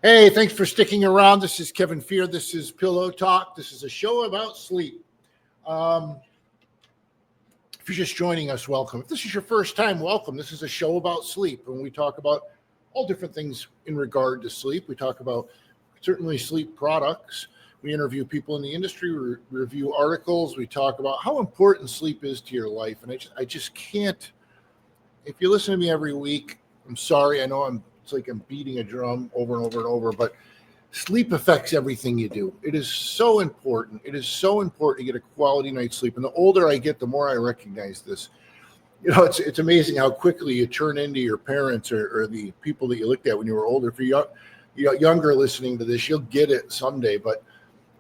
Hey, thanks for sticking around. This is Kevin Fear. This is Pillow Talk. This is a show about sleep. Um, if you're just joining us, welcome. If this is your first time, welcome. This is a show about sleep, and we talk about all different things in regard to sleep. We talk about certainly sleep products. We interview people in the industry, review articles. We talk about how important sleep is to your life. And I just can't. If you listen to me every week, I'm sorry. I know it's like I'm beating a drum over and over and over, but sleep affects everything you do. It is so important. It is so important to get a quality night's sleep. And the older I get, the more I recognize this. It's amazing how quickly you turn into your parents or the people that you looked at when you were older. If you're younger listening to this, you'll get it someday. But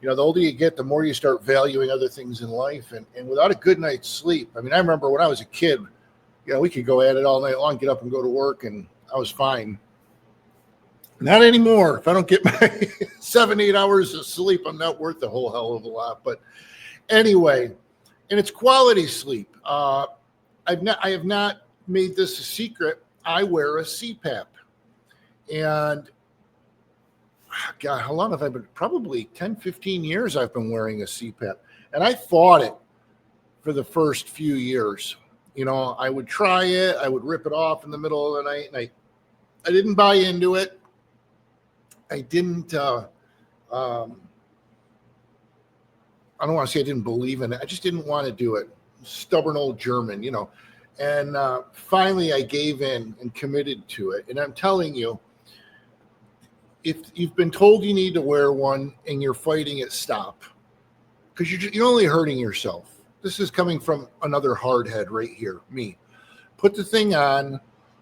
the older you get, the more you start valuing other things in life. And without a good night's sleep, I mean, I remember when I was a kid, we could go at it all night long, get up and go to work, and I was fine. Not anymore. If I don't get my 7-8 hours of sleep, I'm not worth a whole hell of a lot. But anyway, and it's quality sleep. I have not made this a secret. I wear a CPAP, and God, how long have I been? Probably 10, 15 years I've been wearing a CPAP, and I fought it for the first few years. I would try it. I would rip it off in the middle of the night, and I didn't buy into it. I didn't, I don't want to say I didn't believe in it. I just didn't want to do it. Stubborn old German, And finally, I gave in and committed to it. And I'm telling you, if you've been told you need to wear one and you're fighting it, stop. Because you're only hurting yourself. This is coming from another hardhead right here, me. Put the thing on,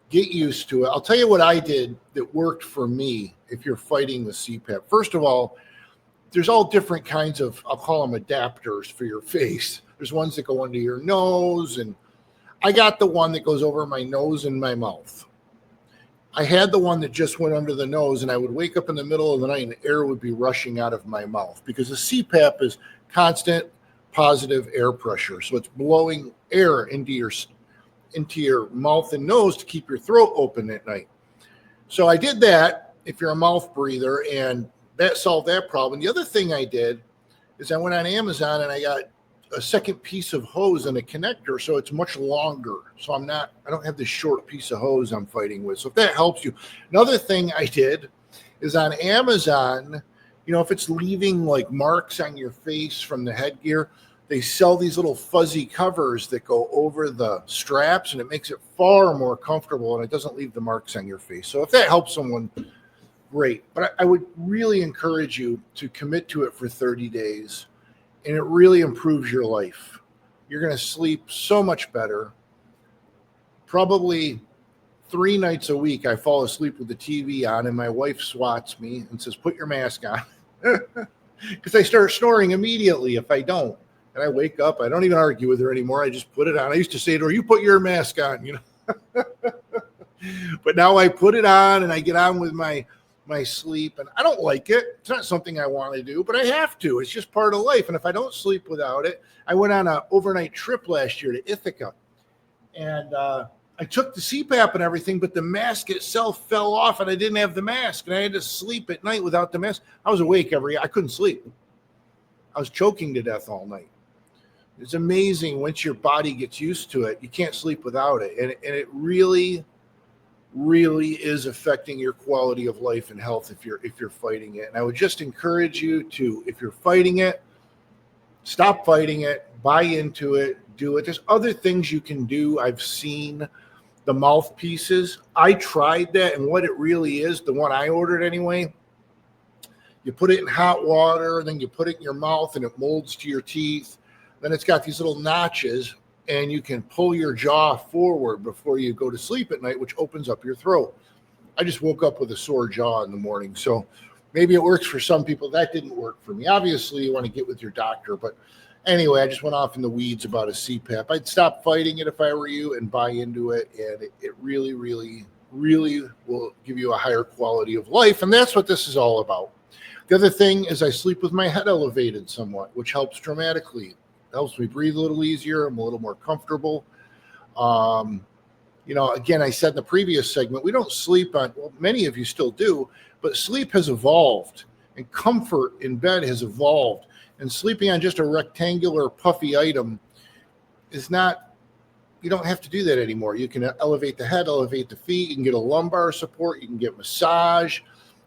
get used to it. I'll tell you what I did that worked for me if you're fighting the CPAP. First of all, there's all different kinds of, I'll call them adapters for your face. There's ones that go under your nose, and I got the one that goes over my nose and my mouth. I had the one that just went under the nose, and I would wake up in the middle of the night and air would be rushing out of my mouth because the CPAP is constant positive air pressure. So it's blowing air into your mouth and nose to keep your throat open at night. So I did that if you're a mouth breather, and that solved that problem. The other thing I did is I went on Amazon and I got a second piece of hose and a connector, so it's much longer. So I don't have this short piece of hose I'm fighting with. So if that helps you. Another thing I did is on Amazon, if it's leaving like marks on your face from the headgear, they sell these little fuzzy covers that go over the straps, and it makes it far more comfortable, and it doesn't leave the marks on your face. So if that helps someone, great. But I would really encourage you to commit to it for 30 days, and it really improves your life. You're going to sleep so much better. Probably 3 nights a week, I fall asleep with the TV on, and my wife swats me and says, "Put your mask on," because I start snoring immediately if I don't. And I wake up, I don't even argue with her anymore. I just put it on. I used to say to her, "You put your mask on," But now I put it on and I get on with my sleep, and I don't like it. It's not something I want to do, but I have to. It's just part of life. And if I don't sleep without it, I went on an overnight trip last year to Ithaca, and I took the CPAP and everything, but the mask itself fell off, and I didn't have the mask, and I had to sleep at night without the mask. I was awake I couldn't sleep. I was choking to death all night. It's amazing once your body gets used to it, you can't sleep without it. And it really, really is affecting your quality of life and health if you're fighting it. And I would just encourage you to, if you're fighting it, stop fighting it, buy into it, do it. There's other things you can do. I've seen the mouthpieces. I tried that, and what it really is, the one I ordered anyway, you put it in hot water, then you put it in your mouth, and it molds to your teeth. Then it's got these little notches, and you can pull your jaw forward before you go to sleep at night, which opens up your throat. I just woke up with a sore jaw in the morning. So maybe it works for some people. That didn't work for me. Obviously, you want to get with your doctor. But anyway, I just went off in the weeds about a CPAP. I'd stop fighting it if I were you and buy into it. And it really, really, really will give you a higher quality of life. And that's what this is all about. The other thing is I sleep with my head elevated somewhat, which helps dramatically. Helps me breathe a little easier. I'm a little more comfortable. Again, I said in the previous segment, we don't sleep on, well, many of you still do, but sleep has evolved and comfort in bed has evolved. And sleeping on just a rectangular puffy item is not, you don't have to do that anymore. You can elevate the head, elevate the feet. You can get a lumbar support. You can get massage.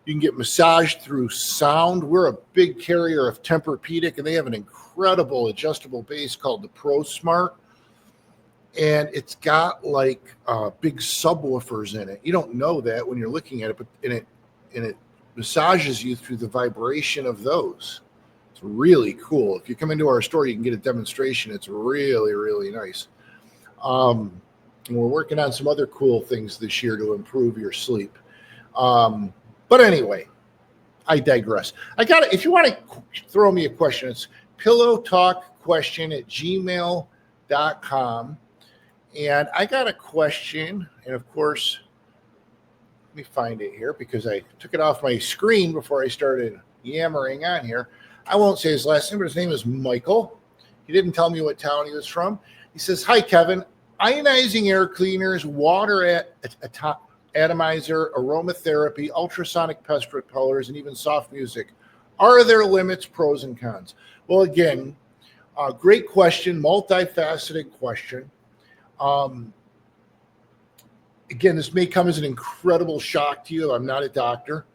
You can get massaged through sound. We're a big carrier of Tempur-Pedic, and they have an incredible adjustable base called the ProSmart. And it's got like big subwoofers in it. You don't know that when you're looking at it, but it massages you through the vibration of those. It's really cool. If you come into our store, you can get a demonstration. It's really, really nice. And we're working on some other cool things this year to improve your sleep. But anyway, I digress. If you want to throw me a question, it's pillowtalkquestion@gmail.com. And I got a question, and of course, let me find it here because I took it off my screen before I started yammering on here. I won't say his last name, but his name is Michael. He didn't tell me what town he was from. He says, "Hi, Kevin. Ionizing air cleaners, water atomizer, aromatherapy, ultrasonic pest repellers, and even soft music. Are there limits, pros, and cons?" Well, again, great question, multifaceted question. Again, this may come as an incredible shock to you. I'm not a doctor,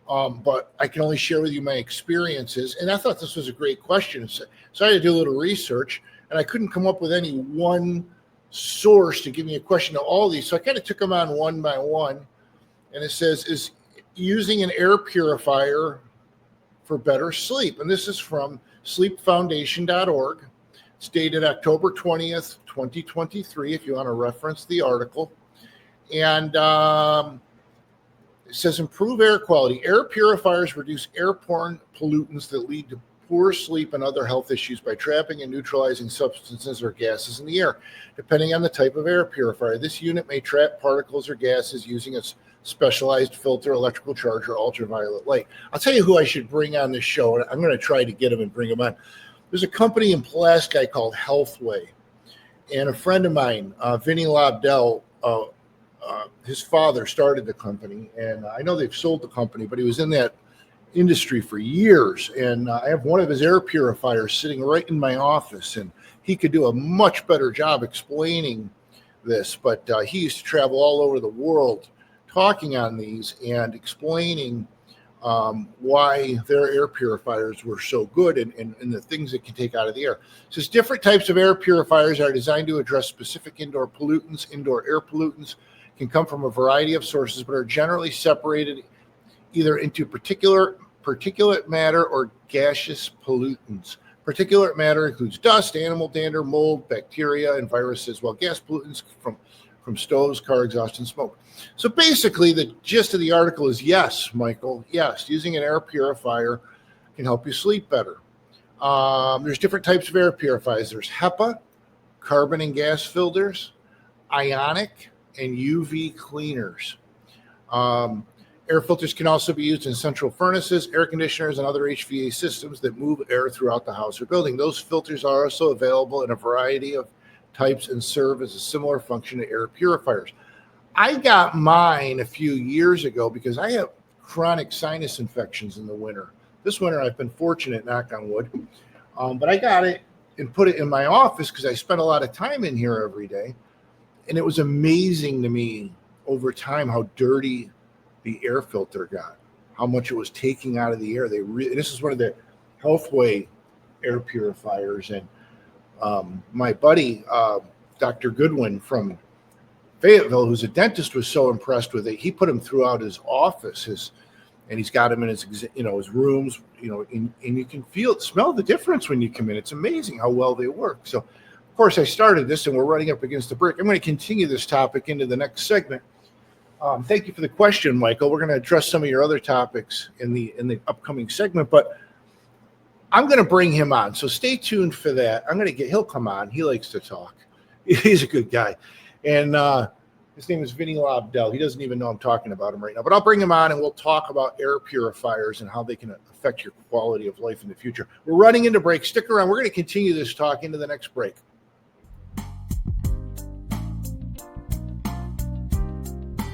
but I can only share with you my experiences. And I thought this was a great question. So I had to do a little research, and I couldn't come up with any one source to give me a question to all these. So I kind of took them on one by one. And it says, is using an air purifier for better sleep? And this is from sleepfoundation.org. It's dated October 20th, 2023, if you want to reference the article. And it says improve air quality. Air purifiers reduce airborne pollutants that lead to poor sleep and other health issues by trapping and neutralizing substances or gases in the air, depending on the type of air purifier. This unit may trap particles or gases using a specialized filter, electrical charge, or ultraviolet light. I'll tell you who I should bring on this show, and I'm going to try to get him and bring him on. There's a company in Pulaski called Healthway, and a friend of mine, Vinny Lobdell, his father started the company, and I know they've sold the company, but he was in that industry for years. And I have one of his air purifiers sitting right in my office, and he could do a much better job explaining this. But he used to travel all over the world talking on these and explaining why their air purifiers were so good and the things it can take out of the air. It says different types of air purifiers are designed to address specific indoor pollutants. Indoor air pollutants can come from a variety of sources, but are generally separated either into particulate matter or gaseous pollutants. Particulate matter includes dust, animal dander, mold, bacteria, and viruses, while gas pollutants from stoves, car exhaust, and smoke. So basically, the gist of the article is yes, Michael, yes, using an air purifier can help you sleep better. There's different types of air purifiers. There's HEPA, carbon and gas filters, ionic, and UV cleaners. Air filters can also be used in central furnaces, air conditioners, and other HVAC systems that move air throughout the house or building. Those filters are also available in a variety of types and serve as a similar function to air purifiers. I got mine a few years ago because I have chronic sinus infections in the winter. This winter, I've been fortunate, knock on wood, but I got it and put it in my office because I spent a lot of time in here every day. And it was amazing to me over time how dirty the air filter got, how much it was taking out of the air. This is one of the Healthway air purifiers. And my buddy, Dr. Goodwin from Fayetteville, who's a dentist, was so impressed with it. He put them throughout his office, and he's got them in his rooms, and you can smell the difference when you come in. It's amazing how well they work. So, of course, I started this, and we're running up against the break. I'm going to continue this topic into the next segment. Thank you for the question, Michael. We're going to address some of your other topics in the upcoming segment, but I'm going to bring him on. So stay tuned for that. He'll come on. He likes to talk. He's a good guy. And his name is Vinny Lobdell. He doesn't even know I'm talking about him right now, but I'll bring him on and we'll talk about air purifiers and how they can affect your quality of life in the future. We're running into break. Stick around. We're going to continue this talk into the next break.